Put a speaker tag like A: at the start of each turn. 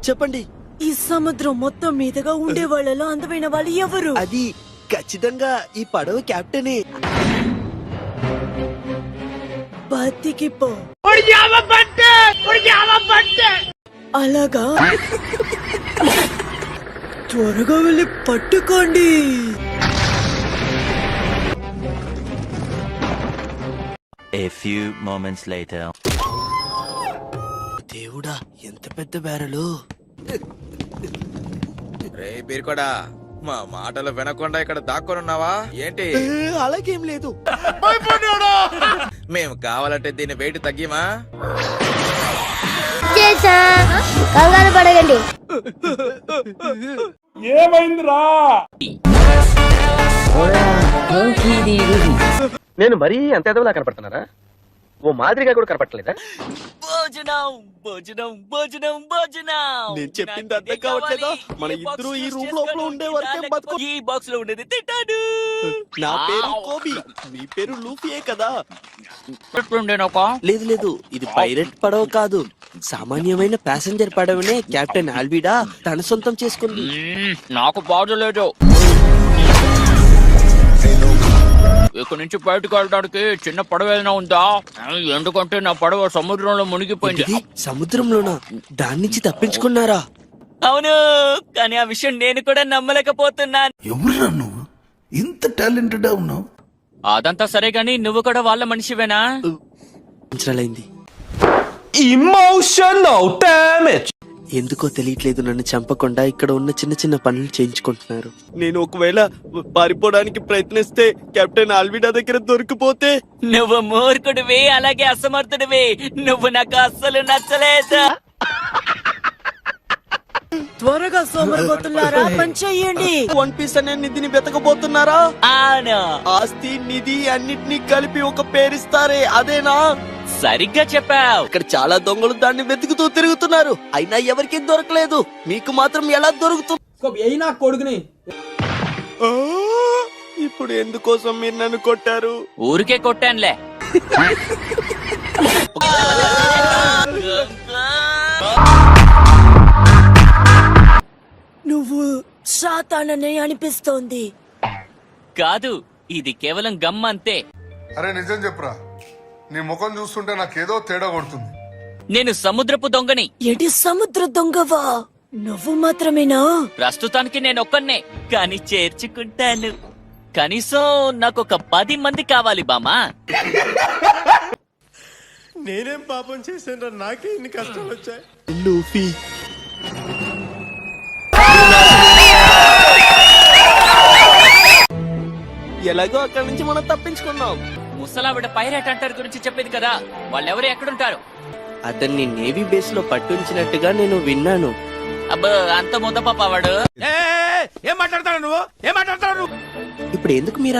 A: చెప్పండి.
B: ఈ సముద్రం మొత్తం మీదుగా ఉండే వాళ్ళలో అందమైన వాళ్ళు ఎవరు?
A: అది ఖచ్చితంగా ఈ పడవ కెప్టెనే.
B: బతికిపో. అలాగా త్వరగా వెళ్ళి పట్టుకోండి.
C: A few moments later.
A: దేవుడా, ఎంత పెద్ద బేరలు!
D: రే బీర్కోడా, మా మాటలు వినకుండా ఇక్కడ దాక్కునున్నావా ఏంటి?
A: అలాగేం లేదు.
D: మేము కావాలంటే దీన్ని వెయిట్ తగ్గిమా?
E: కంగారు పడగండి.
F: నేను మరీ అంత ఎదవలా కనపడుతున్నారా? ఓ మాదిరిగా కూడా కనపడలేదా?
B: భోజనం భోజనం భోజనం భోజనం.
A: నేను చెప్పింది అర్థం కావట్లేదా? మన ఇద్దరు ఈ రూమ్ లోపల ఉండే వరకే బతుకు.
B: ఈ బాక్స్ లో ఉండేది తింటాడు.
A: నా పేరు కోబీ, మీ పేరు లూఫియే కదా? లేదు లేదు, ఇది పైరట్ పడవ కాదు, సామాన్యమైన ప్యాసింజర్ పడవనే కెప్టెన్ ఆల్విడా తన సొంతం చేసుకుంది.
G: నాకు బాధలేదు. ఇక్కడ నుంచి బయటకు వెళ్ళడానికి చిన్న పడవ ఏదైనా ఉందా? ఎందుకంటే నా పడవ సముద్రంలో మునిగిపోయింది.
A: ఏంటిది? సముద్రంలోనా? దాని నుంచి తప్పించుకున్నారా?
B: అవును, కానీ ఆ విషయం నేను కూడా నమ్మలేకపోతున్నాను.
H: ఎవరురా నువ్వు? ఇంత టాలెంటెడ్ ఉన్నావు?
G: అదంతా సరే గాని నువ్వు కూడా వాళ్ళ మనిషివేనా?
A: సంవత్సరాలైంది.
F: Emotional damage.
A: ఎందుకో తెలియట్లేదు, నన్ను చంపకుండా ఇక్కడ ఉన్న చిన్న చిన్న పనులు చేయించుకుంటున్నారు. నేను ఒకవేళ పారిపోవడానికి ప్రయత్నిస్తే కెప్టెన్ ఆల్విడా దగ్గర దొరికిపోతే?
B: నువ్వు మూర్ఖుడివి, అలాగే అసమర్థుడివి. నువ్వు నాకు అస్సలు నచ్చలేదు. త్వరగా సోమరిపోతున్నారా? పని చెయ్యండి.
A: వన్ పీస్ అనే నిధిని వెతకబోతున్నారా?
B: అవును,
A: ఆస్తి నిధి అన్నిటినీ కలిపి ఒక పేరిస్తారే, అదేనా?
B: సరిగ్గా చెప్పావు.
A: ఇక్కడ చాలా దొంగలు దాన్ని వెతుకుతూ తిరుగుతున్నారు, అయినా ఎవరికి దొరకలేదు. మీకు మాత్రం ఎలా దొరుకుతుంది?
F: కొడుకుని
A: ఆ, ఇప్పుడు ఎందుకోసం మీరు నన్ను కొట్టారు?
G: ఊరికే కొట్టానులే.
B: నువ్వు సాతానని అనిపిస్తోంది.
G: కాదు, ఇది కేవలం గమ్ అంతే.
I: అరే నిజం చెప్పురా, నీ ముఖం చూస్తుంటే నాకేదో తేడా కొడుతుంది.
G: నేను సముద్రపు దొంగని.
B: ఎడి సముద్ర దొంగవా? నువ్వు మాత్రమేనా?
G: ప్రస్తుతానికి నేను ఒక్కనే, కానీ చేర్చుకుంటాను. కనీసం నాకు ఒక 10 మంది కావాలి బామా.
H: నేనేం పాపం చేశాను? నాకే ఇన్ని కష్టాలు వచ్చాయి.
A: లూఫీ, ఎలాగో అక్కడి నుంచి మనం తప్పించుకున్నాం.
G: ముసలావిడ పైరేట్ అంటారు గురించి చెప్పేది కదా, వాళ్ళెవరు ఎక్కడుంటారు?
A: అతన్ని నేవీ బేస్ లో పట్టుంచినట్టుగా నేను విన్నాను.
G: అబ్బా, అంత ముద్ద పాప వాడు.
D: ఏం మాట్లాడతాడు నువ్వు? ఏం మాట్లాడతాడు నువ్వు?
A: ఇప్పుడు ఎందుకు మీరు